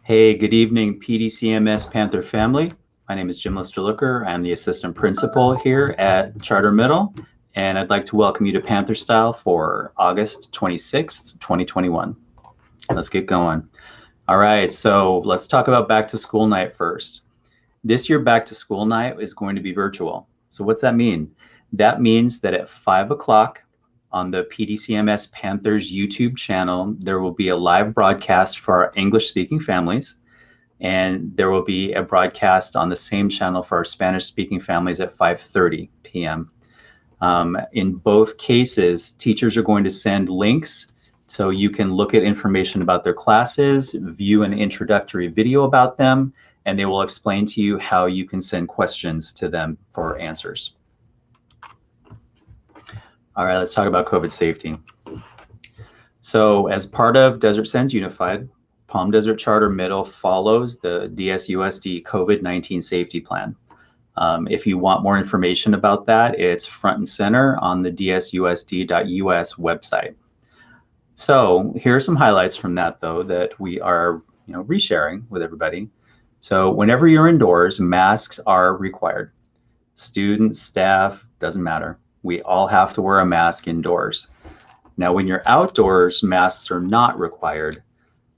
Hey, good evening, PDCMS Panther family. My name is Jim Lister-Looker. I'm the assistant principal here at Charter Middle, and I'd like to welcome you to Panther Style for August 26th, 2021. Let's get going. All right, so let's talk about back to school night first. This year, back to school night is going to be virtual. So what's that mean? That means that at 5 o'clock on the PDCMS Panthers YouTube channel, there will be a live broadcast for our English-speaking families, and there will be a broadcast on the same channel for our Spanish-speaking families at 5:30 p.m. In both cases, teachers are going to send links so you can look at information about their classes, view an introductory video about them, and they will explain to you how you can send questions to them for answers. All right, let's talk about COVID safety. So as part of Desert Sands Unified, Palm Desert Charter Middle follows the DSUSD COVID-19 safety plan. If you want more information about that, it's front and center on the dsusd.us website. So here are some highlights from that, though, that we are resharing with everybody. So whenever you're indoors, masks are required. Students, staff, doesn't matter. We all have to wear a mask indoors. Now, when you're outdoors, masks are not required.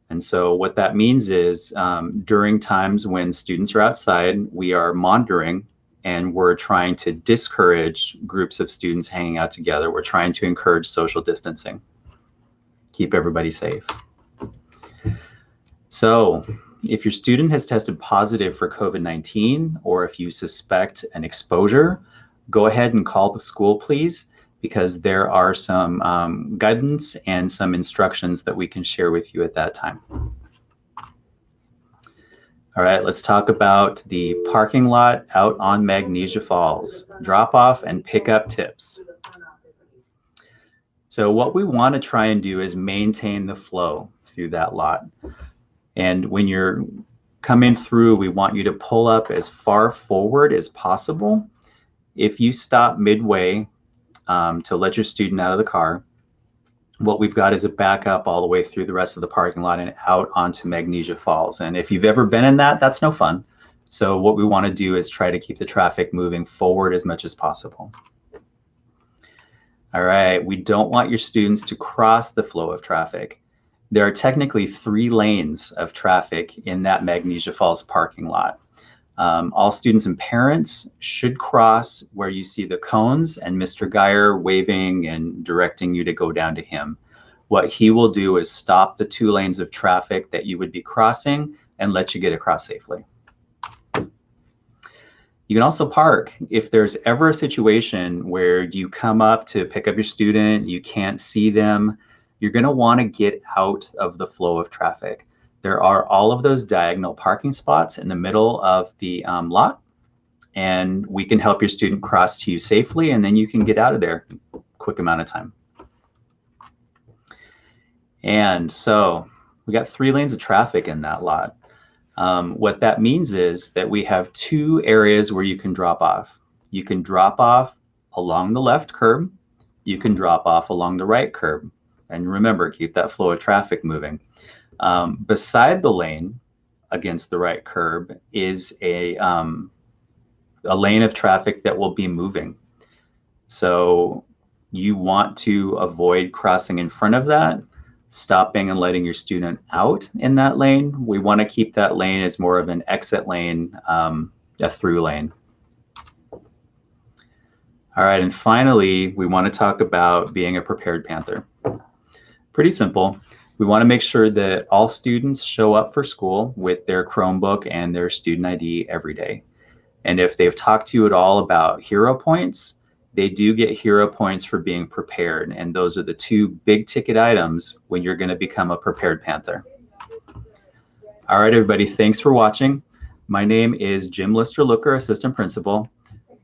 And so what that means is during times when students are outside, we are monitoring and we're trying to discourage groups of students hanging out together. We're trying to encourage social distancing, keep everybody safe. So if your student has tested positive for COVID-19, or if you suspect an exposure, go ahead and call the school, please, because there are some guidance and some instructions that we can share with you at that time. All right, let's talk about the parking lot out on Magnesia Falls, drop off and pick up tips. So what we want to try and do is maintain the flow through that lot. And when you're coming through, we want you to pull up as far forward as possible. If you stop midway to let your student out of the car, what we've got is a backup all the way through the rest of the parking lot and out onto Magnesia Falls. And if you've ever been in that, that's no fun. So what we want to do is try to keep the traffic moving forward as much as possible. All right, we don't want your students to cross the flow of traffic. There are technically 3 lanes of traffic in that Magnesia Falls parking lot. All students and parents should cross where you see the cones and Mr. Geyer waving and directing you to go down to him. What he will do is stop the 2 lanes of traffic that you would be crossing and let you get across safely. You can also park. If there's ever a situation where you come up to pick up your student, you can't see them, you're going to want to get out of the flow of traffic. There are all of those diagonal parking spots in the middle of the lot, and we can help your student cross to you safely, and then you can get out of there in a quick amount of time. And so we got 3 lanes of traffic in that lot. What that means is that we have 2 areas where you can drop off. You can drop off along the left curb. You can drop off along the right curb. And remember, keep that flow of traffic moving. Beside the lane against the right curb is a lane of traffic that will be moving. So you want to avoid crossing in front of that, stopping and letting your student out in that lane. We want to keep that lane as more of an exit lane, a through lane. All right, and finally, we want to talk about being a prepared Panther. Pretty simple. We want to make sure that all students show up for school with their Chromebook and their student ID every day. And if they've talked to you at all about hero points, they do get hero points for being prepared. And those are the 2 big ticket items when you're going to become a prepared Panther. All right, everybody, thanks for watching. My name is Jim Lister-Looker, assistant principal.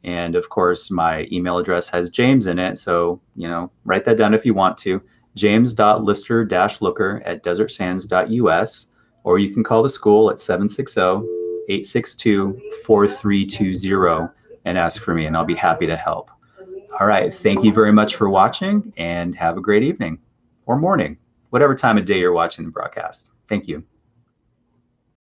And of course, my email address has James in it. So, write that down if you want to. james.lister-looker@desertsands.us, or you can call the school at 760-862-4320 and ask for me, and I'll be happy to help. All right, thank you very much for watching, and have a great evening or morning, whatever time of day you're watching the broadcast. Thank you.